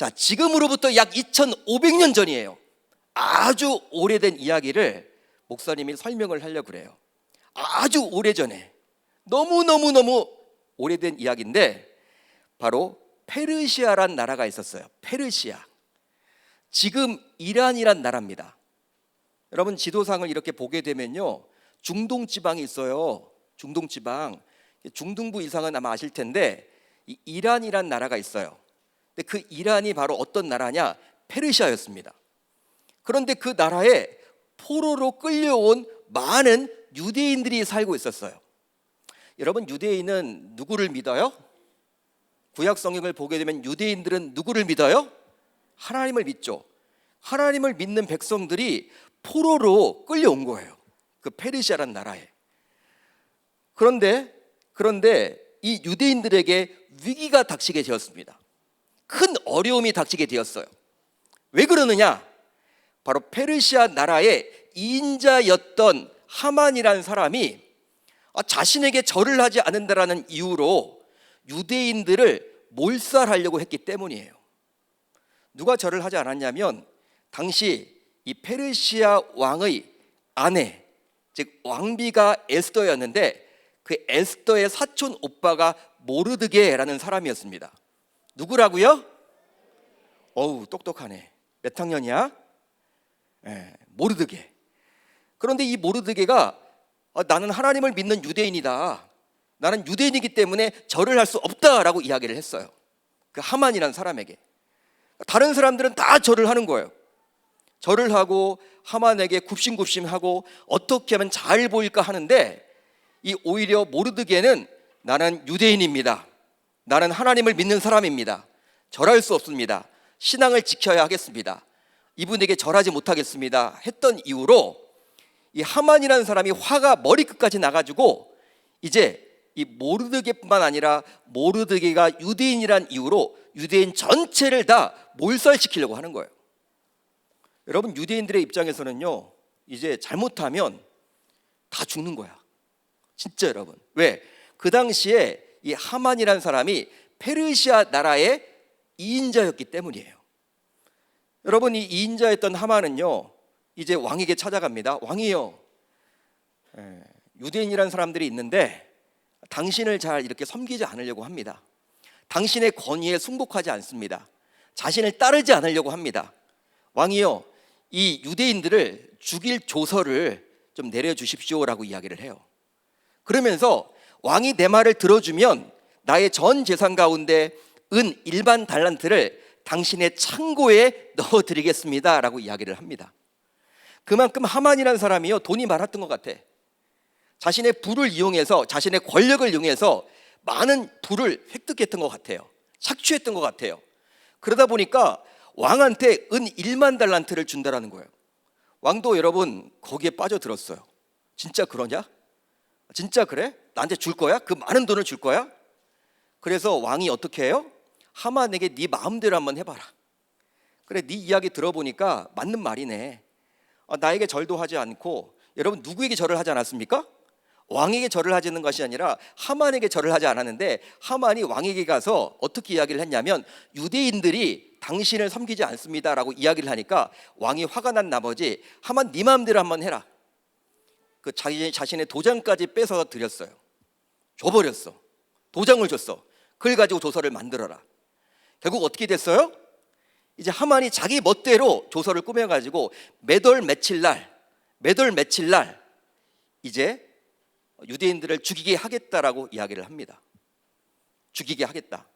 자, 지금으로부터 약 2500년 전이에요. 아주 오래된 이야기를 목사님이 설명을 하려고 그래요. 아주 오래전에, 너무너무 오래된 이야기인데 바로 페르시아란 나라가 있었어요. 페르시아. 지금 이란이란 나라입니다. 여러분, 지도상을 이렇게 보게 되면요, 중동 지방이 있어요. 중동 지방. 중등부 이상은 아마 아실 텐데 이 이란이란 나라가 있어요. 근데 그 이란이 바로 어떤 나라냐? 페르시아였습니다. 그런데 그 나라에 포로로 끌려온 많은 유대인들이 살고 있었어요. 여러분, 유대인은 누구를 믿어요? 구약 성경을 보게 되면 유대인들은 누구를 믿어요? 하나님을 믿죠. 하나님을 믿는 백성들이 포로로 끌려온 거예요. 그 페르시아란 나라에. 그런데 이 유대인들에게 위기가 닥치게 되었습니다. 큰 어려움이 닥치게 되었어요. 왜 그러느냐? 바로 페르시아 나라의 이인자였던 하만이라는 사람이 자신에게 절을 하지 않는다라는 이유로 유대인들을 몰살하려고 했기 때문이에요. 누가 절을 하지 않았냐면 당시 이 페르시아 왕의 아내, 즉 왕비가 에스더였는데 그 에스더의 사촌 오빠가 모르드게라는 사람이었습니다. 누구라고요? 어우, 똑똑하네. 몇 학년이야? 모르드게. 그런데 이 모르드게가 나는 하나님을 믿는 유대인이다, 나는 유대인이기 때문에 절을 할 수 없다라고 이야기를 했어요. 그 하만이라는 사람에게. 다른 사람들은 다 절을 하는 거예요. 절을 하고 하만에게 굽신굽신하고 어떻게 하면 잘 보일까 하는데 이 오히려 모르드게는 나는 유대인입니다, 나는 하나님을 믿는 사람입니다, 절할 수 없습니다, 신앙을 지켜야 하겠습니다, 이분에게 절하지 못하겠습니다 했던 이유로 이 하만이라는 사람이 화가 머리끝까지 나가지고 이제 이 모르드게뿐만 아니라 모르드게가 유대인이란 이유로 유대인 전체를 다 몰살시키려고 하는 거예요. 여러분, 유대인들의 입장에서는요, 이제 잘못하면 다 죽는 거야. 진짜 여러분. 왜? 그 당시에 이 하만이라는 사람이 페르시아 나라의 이인자였기 때문이에요. 여러분, 이 이인자였던 하만은요, 이제 왕에게 찾아갑니다. 왕이요, 유대인이라는 사람들이 있는데 당신을 잘 이렇게 섬기지 않으려고 합니다. 당신의 권위에 순복하지 않습니다. 자신을 따르지 않으려고 합니다. 왕이요, 이 유대인들을 죽일 조서를 좀 내려주십시오라고 이야기를 해요. 그러면서 왕이 내 말을 들어주면 나의 전 재산 가운데 은 1만 달란트를 당신의 창고에 넣어드리겠습니다 라고 이야기를 합니다. 그만큼 하만이라는 사람이요, 돈이 많았던 것 같아. 자신의 부를 이용해서, 자신의 권력을 이용해서 많은 부를 획득했던 것 같아요. 착취했던 것 같아요. 그러다 보니까 왕한테 은 1만 달란트를 준다라는 거예요. 왕도 여러분 거기에 빠져들었어요. 진짜 그러냐? 진짜 그래? 나한테 줄 거야? 그 많은 돈을 줄 거야? 그래서 왕이 어떻게 해요? 하만에게 네 마음대로 한번 해봐라. 그래, 네 이야기 들어보니까 맞는 말이네. 나에게 절도 하지 않고, 여러분 누구에게 절을 하지 않았습니까? 왕에게 절을 하지는 것이 아니라 하만에게 절을 하지 않았는데 하만이 왕에게 가서 어떻게 이야기를 했냐면 유대인들이 당신을 섬기지 않습니다라고 이야기를 하니까 왕이 화가 난 나머지 하만 네 마음대로 한번 해라. 그 자신의 도장까지 뺏어 드렸어요. 줘버렸어. 도장을 줬어. 그걸 가지고 조서를 만들어라. 결국 어떻게 됐어요? 이제 하만이 자기 멋대로 조서를 꾸며가지고 매달 며칠 날 이제 유대인들을 죽이게 하겠다라고 이야기를 합니다. 죽이게 하겠다.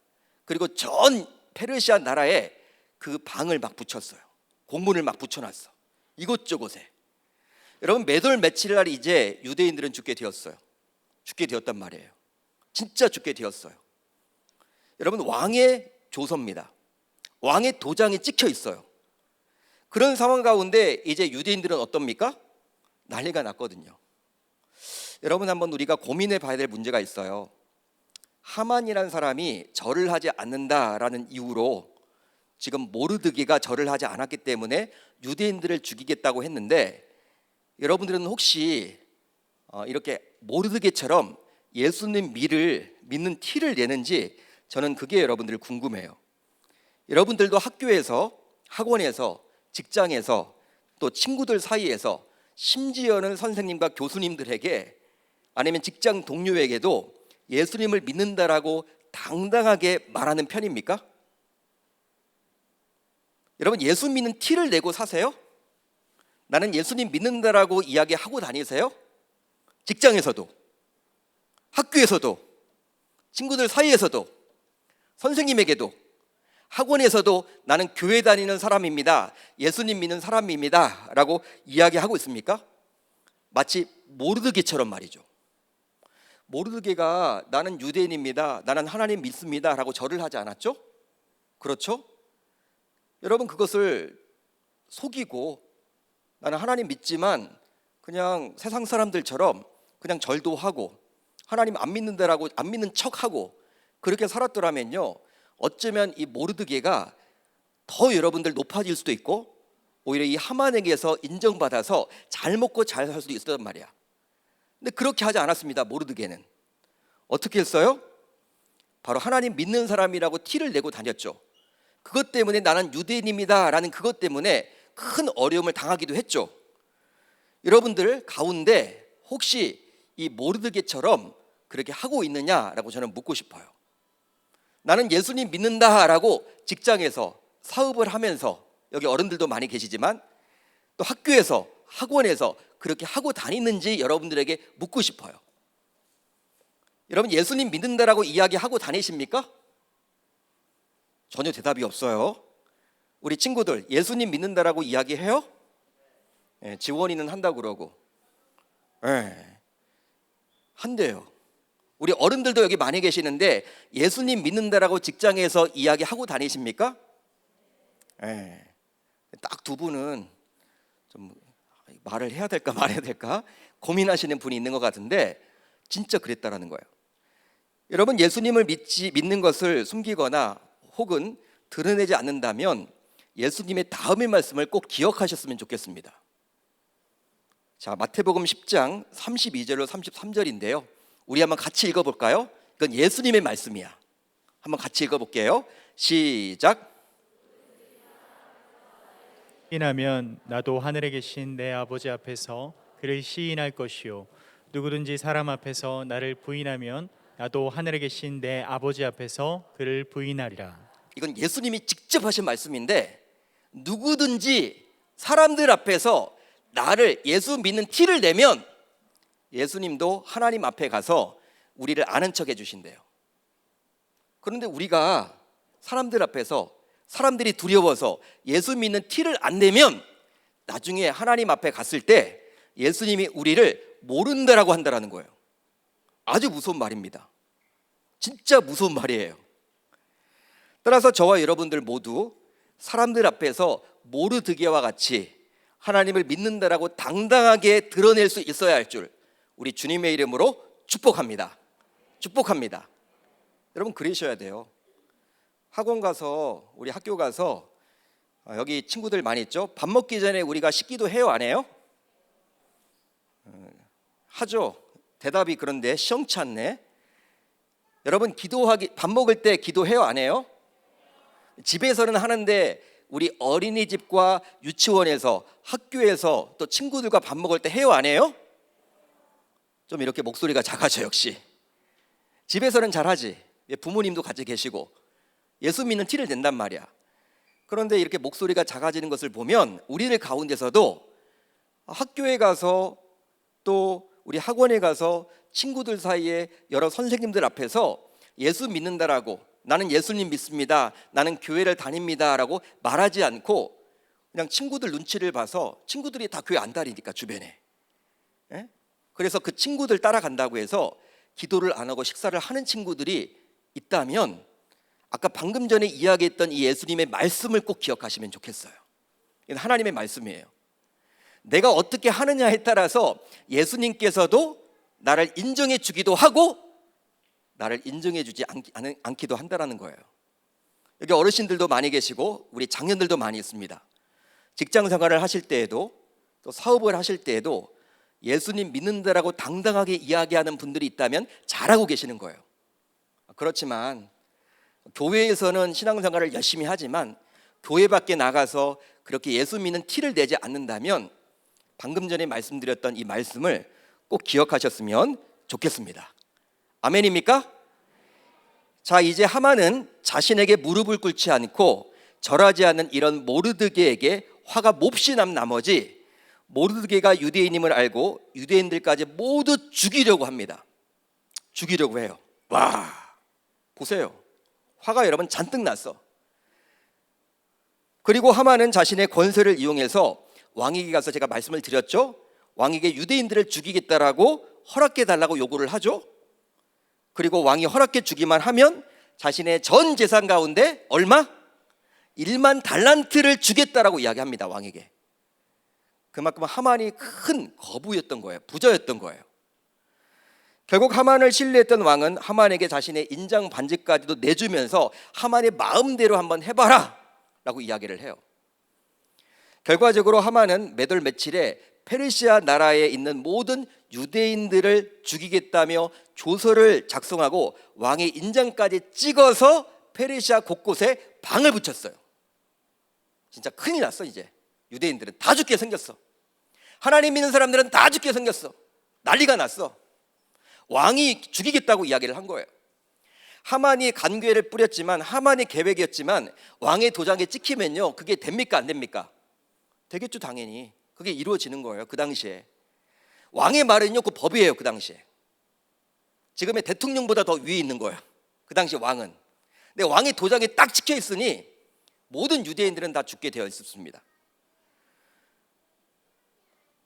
그리고 전 페르시아 나라에 그 방을 막 붙였어요. 공문을 막 붙여놨어. 이곳저곳에. 여러분, 매달 며칠 날 이제 유대인들은 죽게 되었어요. 죽게 되었단 말이에요. 진짜 죽게 되었어요. 여러분, 왕의 조서입니다. 왕의 도장이 찍혀 있어요. 그런 상황 가운데 이제 유대인들은 어떻습니까? 난리가 났거든요. 여러분, 한번 우리가 고민해 봐야 될 문제가 있어요. 하만이라는 사람이 절을 하지 않는다라는 이유로 지금 모르드게가 절을 하지 않았기 때문에 유대인들을 죽이겠다고 했는데, 여러분들은 혹시 이렇게 모르드게처럼 예수님 믿는 티를 내는지 저는 그게 여러분들 궁금해요. 여러분들도 학교에서, 학원에서, 직장에서, 또 친구들 사이에서, 심지어는 선생님과 교수님들에게, 아니면 직장 동료에게도 예수님을 믿는다라고 당당하게 말하는 편입니까? 여러분, 예수 믿는 티를 내고 사세요? 나는 예수님 믿는다라고 이야기하고 다니세요? 직장에서도, 학교에서도, 친구들 사이에서도, 선생님에게도, 학원에서도 나는 교회 다니는 사람입니다, 예수님 믿는 사람입니다 라고 이야기하고 있습니까? 마치 모르드게처럼 말이죠. 모르드게가 나는 유대인입니다, 나는 하나님 믿습니다 라고 절을 하지 않았죠? 그렇죠? 여러분, 그것을 속이고 나는 하나님 믿지만 그냥 세상 사람들처럼 그냥 절도 하고 하나님 안 믿는다라고 안 믿는 척하고 그렇게 살았더라면요, 어쩌면 이 모르드게가 더 여러분들 높아질 수도 있고 오히려 이 하만에게서 인정받아서 잘 먹고 잘 살 수도 있었단 말이야. 근데 그렇게 하지 않았습니다. 모르드게는 어떻게 했어요? 바로 하나님 믿는 사람이라고 티를 내고 다녔죠. 그것 때문에 나는 유대인입니다 라는 그것 때문에 큰 어려움을 당하기도 했죠. 여러분들 가운데 혹시 이 모르드게처럼 그렇게 하고 있느냐라고 저는 묻고 싶어요. 나는 예수님 믿는다라고 직장에서 사업을 하면서, 여기 어른들도 많이 계시지만 또 학교에서, 학원에서 그렇게 하고 다니는지 여러분들에게 묻고 싶어요. 여러분, 예수님 믿는다라고 이야기하고 다니십니까? 전혀 대답이 없어요. 우리 친구들 예수님 믿는다라고 이야기해요? 네, 지원이는 한다고 그러고, 네, 한대요. 우리 어른들도 여기 많이 계시는데 예수님 믿는다라고 직장에서 이야기하고 다니십니까? 네, 딱 두 분은 좀 말을 해야 될까 말해야 될까 고민하시는 분이 있는 것 같은데 진짜 그랬다라는 거예요. 여러분, 예수님을 믿는 것을 숨기거나 혹은 드러내지 않는다면 예수님의 다음의 말씀을 꼭 기억하셨으면 좋겠습니다. 자, 마태복음 10장 32절로 33절인데요. 우리 한번 같이 읽어볼까요? 이건 예수님의 말씀이야. 한번 같이 읽어볼게요. 시작. 시인하면 나도 하늘에 계신 내 아버지 앞에서 그를 시인할 것이요, 누구든지 사람 앞에서 나를 부인하면 나도 하늘에 계신 내 아버지 앞에서 그를 부인하리라. 이건 예수님이 직접 하신 말씀인데, 누구든지 사람들 앞에서 나를 예수 믿는 티를 내면 예수님도 하나님 앞에 가서 우리를 아는 척 해주신대요. 그런데 우리가 사람들 앞에서 사람들이 두려워서 예수 믿는 티를 안 내면 나중에 하나님 앞에 갔을 때 예수님이 우리를 모른다라고 한다라는 거예요. 아주 무서운 말입니다. 진짜 무서운 말이에요. 따라서 저와 여러분들 모두 사람들 앞에서 모르드게와 같이 하나님을 믿는다라고 당당하게 드러낼 수 있어야 할 줄 우리 주님의 이름으로 축복합니다. 축복합니다. 여러분, 그러셔야 돼요. 학원 가서, 우리 학교 가서, 여기 친구들 많이 있죠? 밥 먹기 전에 우리가 식기도 해요, 안 해요? 하죠. 대답이 그런데 시원치 않네. 여러분, 밥 먹을 때 기도해요, 안 해요? 집에서는 하는데 우리 어린이집과 유치원에서, 학교에서, 또 친구들과 밥 먹을 때 해요, 안 해요? 좀 이렇게 목소리가 작아져. 역시 집에서는 잘하지. 부모님도 같이 계시고 예수 믿는 티를 낸단 말이야. 그런데 이렇게 목소리가 작아지는 것을 보면 우리들 가운데서도 학교에 가서, 또 우리 학원에 가서 친구들 사이에 여러 선생님들 앞에서 예수 믿는다라고, 나는 예수님 믿습니다, 나는 교회를 다닙니다 라고 말하지 않고 그냥 친구들 눈치를 봐서, 친구들이 다 교회 안 다니니까 주변에, 예? 그래서 그 친구들 따라간다고 해서 기도를 안 하고 식사를 하는 친구들이 있다면 아까 방금 전에 이야기했던 이 예수님의 말씀을 꼭 기억하시면 좋겠어요. 이건 하나님의 말씀이에요. 내가 어떻게 하느냐에 따라서 예수님께서도 나를 인정해 주기도 하고 나를 인정해 주지 않기도 한다는 거예요. 여기 어르신들도 많이 계시고 우리 장년들도 많이 있습니다. 직장 생활을 하실 때에도, 또 사업을 하실 때에도 예수님 믿는다라고 당당하게 이야기하는 분들이 있다면 잘하고 계시는 거예요. 그렇지만 교회에서는 신앙생활을 열심히 하지만 교회 밖에 나가서 그렇게 예수 믿는 티를 내지 않는다면 방금 전에 말씀드렸던 이 말씀을 꼭 기억하셨으면 좋겠습니다. 아멘입니까? 자, 이제 하만은 자신에게 무릎을 꿇지 않고 절하지 않는 이런 모르드게에게 화가 몹시 난 나머지 모르드게가 유대인임을 알고 유대인들까지 모두 죽이려고 합니다. 죽이려고 해요. 와, 보세요. 화가 여러분 잔뜩 났어. 그리고 하만은 자신의 권세를 이용해서 왕에게 가서, 제가 말씀을 드렸죠, 왕에게 유대인들을 죽이겠다라고 허락해 달라고 요구를 하죠. 그리고 왕이 허락해 주기만 하면 자신의 전 재산 가운데 얼마? 1만 달란트를 주겠다라고 이야기합니다. 왕에게. 그만큼 하만이 큰 거부였던 거예요. 부자였던 거예요. 결국 하만을 신뢰했던 왕은 하만에게 자신의 인장 반지까지도 내주면서 하만의 마음대로 한번 해봐라 라고 이야기를 해요. 결과적으로 하만은 몇 월 며칠에 페르시아 나라에 있는 모든 유대인들을 죽이겠다며 조서를 작성하고 왕의 인장까지 찍어서 페르시아 곳곳에 방을 붙였어요. 진짜 큰일 났어. 이제 유대인들은 다 죽게 생겼어. 하나님 믿는 사람들은 다 죽게 생겼어. 난리가 났어. 왕이 죽이겠다고 이야기를 한 거예요. 하만이 간괴를 뿌렸지만, 하만의 계획이었지만 왕의 도장에 찍히면요, 그게 됩니까 안 됩니까? 되겠죠. 당연히 그게 이루어지는 거예요. 그 당시에 왕의 말은요, 그 법이에요. 그 당시에 지금의 대통령보다 더 위에 있는 거예요. 그 당시 왕은. 근데 왕의 도장에 딱 찍혀 있으니 모든 유대인들은 다 죽게 되어 있었습니다.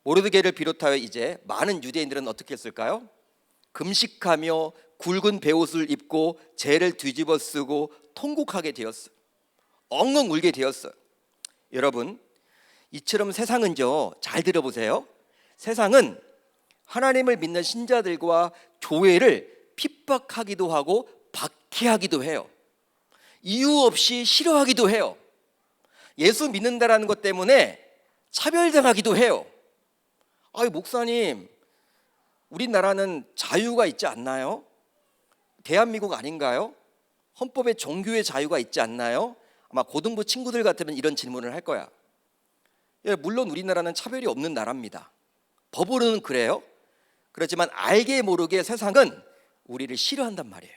모르드게를 비롯하여 이제 많은 유대인들은 어떻게 했을까요? 금식하며 굵은 베옷을 입고 재를 뒤집어 쓰고 통곡하게 되었어요. 엉엉 울게 되었어요. 여러분, 이처럼 세상은요, 잘 들어보세요. 세상은 하나님을 믿는 신자들과 교회를 핍박하기도 하고 박해하기도 해요. 이유 없이 싫어하기도 해요. 예수 믿는다라는 것 때문에 차별당하기도 해요. 아이, 목사님, 우리나라는 자유가 있지 않나요? 대한민국 아닌가요? 헌법에 종교의 자유가 있지 않나요? 아마 고등부 친구들 같으면 이런 질문을 할 거야. 예, 물론 우리나라는 차별이 없는 나라입니다. 법으로는 그래요. 그렇지만 알게 모르게 세상은 우리를 싫어한단 말이에요.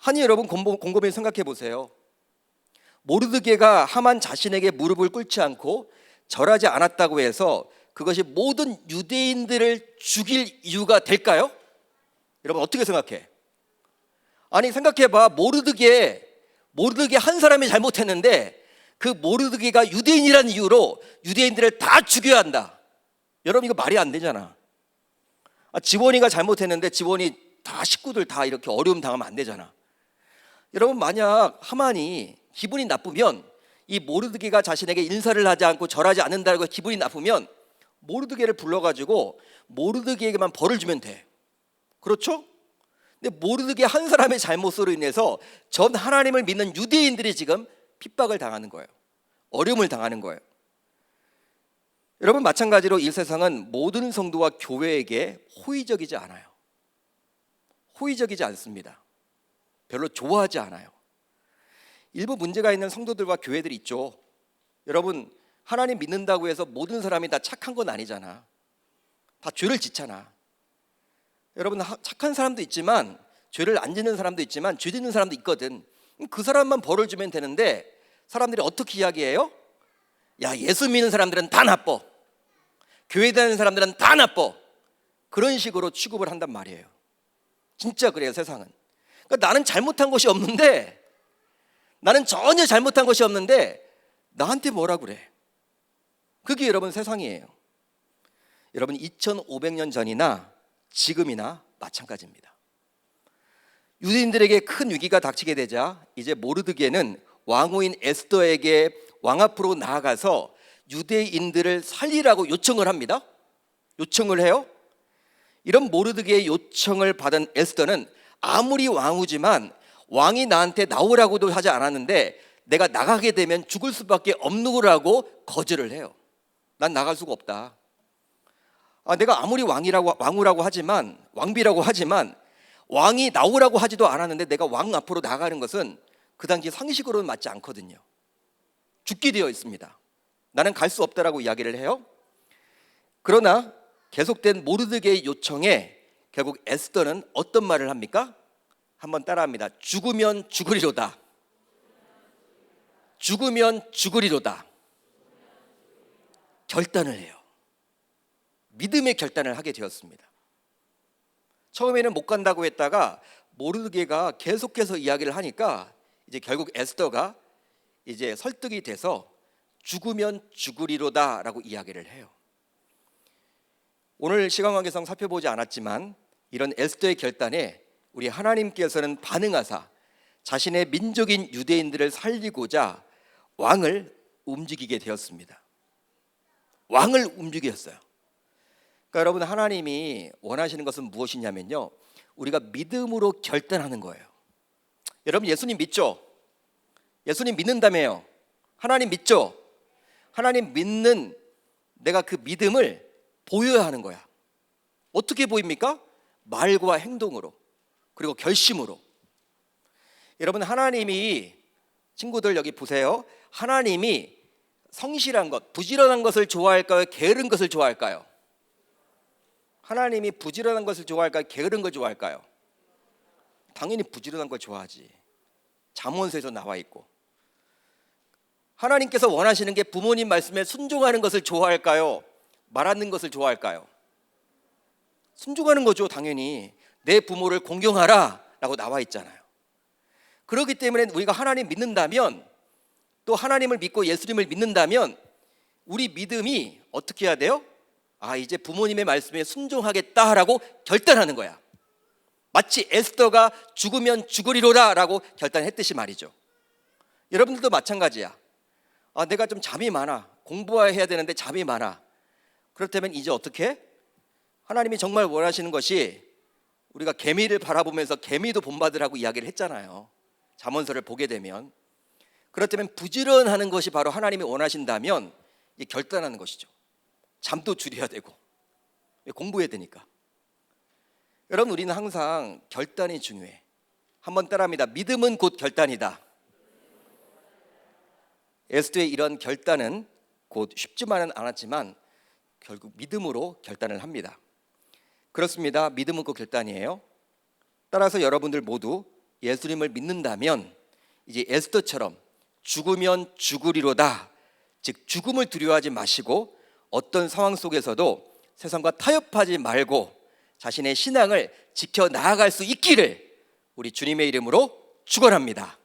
아니, 여러분, 곰곰이 생각해 보세요. 모르드게가 하만 자신에게 무릎을 꿇지 않고 절하지 않았다고 해서 그것이 모든 유대인들을 죽일 이유가 될까요? 여러분, 어떻게 생각해? 아니, 생각해봐. 모르드게 한 사람이 잘못했는데 그 모르드게가 유대인이라는 이유로 유대인들을 다 죽여야 한다. 여러분, 이거 말이 안 되잖아. 지원이가 잘못했는데 지원이 다 식구들 다 이렇게 어려움 당하면 안 되잖아. 여러분, 만약 하만이 기분이 나쁘면, 이 모르드게가 자신에게 인사를 하지 않고 절하지 않는다고 기분이 나쁘면 모르드게를 불러가지고 모르드게에게만 벌을 주면 돼. 그렇죠? 근데 모르드게 한 사람의 잘못으로 인해서 전 하나님을 믿는 유대인들이 지금 핍박을 당하는 거예요. 어려움을 당하는 거예요. 여러분, 마찬가지로 이 세상은 모든 성도와 교회에게 호의적이지 않아요. 호의적이지 않습니다. 별로 좋아하지 않아요. 일부 문제가 있는 성도들과 교회들이 있죠. 여러분, 하나님 믿는다고 해서 모든 사람이 다 착한 건 아니잖아. 다 죄를 짓잖아. 여러분, 착한 사람도 있지만, 죄를 안 짓는 사람도 있지만, 죄 짓는 사람도 있거든. 그 사람만 벌을 주면 되는데 사람들이 어떻게 이야기해요? 야, 예수 믿는 사람들은 다 나빠. 교회 다니는 사람들은 다 나빠. 그런 식으로 취급을 한단 말이에요. 진짜 그래요, 세상은. 그러니까 나는 잘못한 것이 없는데, 나는 전혀 잘못한 것이 없는데 나한테 뭐라 그래? 그게 여러분 세상이에요. 여러분, 2500년 전이나 지금이나 마찬가지입니다. 유대인들에게 큰 위기가 닥치게 되자 이제 모르드게는 왕후인 에스더에게 왕 앞으로 나아가서 유대인들을 살리라고 요청을 합니다. 요청을 해요. 이런 모르드게의 요청을 받은 에스더는 아무리 왕후지만 왕이 나한테 나오라고도 하지 않았는데 내가 나가게 되면 죽을 수밖에 없는 거라고 거절을 해요. 난 나갈 수가 없다. 내가 아무리 왕후라고 하지만, 왕비라고 하지만 왕이 나오라고 하지도 않았는데 내가 왕 앞으로 나가는 것은 그 당시 상식으로는 맞지 않거든요. 죽게 되어 있습니다. 나는 갈 수 없다라고 이야기를 해요. 그러나 계속된 모르드게의 요청에 결국 에스더는 어떤 말을 합니까? 한번 따라합니다. 죽으면 죽으리로다. 죽으면 죽으리로다. 결단을 해요. 믿음의 결단을 하게 되었습니다. 처음에는 못 간다고 했다가 모르드게가 계속해서 이야기를 하니까 이제 결국 에스더가 이제 설득이 돼서 죽으면 죽으리로다라고 이야기를 해요. 오늘 시간관계상 살펴보지 않았지만 이런 에스더의 결단에 우리 하나님께서는 반응하사 자신의 민족인 유대인들을 살리고자 왕을 움직이게 되었습니다. 왕을 움직였어요. 그러니까 여러분, 하나님이 원하시는 것은 무엇이냐면요, 우리가 믿음으로 결단하는 거예요. 여러분, 예수님 믿죠? 예수님 믿는다며요. 하나님 믿죠? 하나님 믿는 내가 그 믿음을 보여야 하는 거야. 어떻게 보입니까? 말과 행동으로, 그리고 결심으로. 여러분, 하나님이, 친구들 여기 보세요. 하나님이 성실한 것, 부지런한 것을 좋아할까요? 게으른 것을 좋아할까요? 하나님이 부지런한 것을 좋아할까요? 게으른 걸 좋아할까요? 당연히 부지런한 걸 좋아하지. 잠언서에서 나와 있고. 하나님께서 원하시는 게 부모님 말씀에 순종하는 것을 좋아할까요? 말하는 것을 좋아할까요? 순종하는 거죠. 당연히 내 부모를 공경하라 라고 나와 있잖아요. 그렇기 때문에 우리가 하나님 믿는다면, 또 하나님을 믿고 예수님을 믿는다면 우리 믿음이 어떻게 해야 돼요? 이제 부모님의 말씀에 순종하겠다라고 결단하는 거야. 마치 에스더가 죽으면 죽으리로라 라고 결단했듯이 말이죠. 여러분들도 마찬가지야. 내가 좀 잠이 많아, 공부해야 되는데 잠이 많아. 그렇다면 이제 어떻게 해? 하나님이 정말 원하시는 것이, 우리가 개미를 바라보면서 개미도 본받으라고 이야기를 했잖아요. 잠언서를 보게 되면. 그렇다면 부지런하는 것이 바로 하나님이 원하신다면 결단하는 것이죠. 잠도 줄여야 되고 공부해야 되니까. 여러분, 우리는 항상 결단이 중요해. 한번 따라합니다. 믿음은 곧 결단이다. 에스더의 이런 결단은 곧 쉽지만은 않았지만 결국 믿음으로 결단을 합니다. 그렇습니다. 믿음은 곧 결단이에요. 따라서 여러분들 모두 예수님을 믿는다면 이제 에스더처럼 죽으면 죽으리로다, 즉 죽음을 두려워하지 마시고 어떤 상황 속에서도 세상과 타협하지 말고 자신의 신앙을 지켜 나아갈 수 있기를 우리 주님의 이름으로 축원합니다.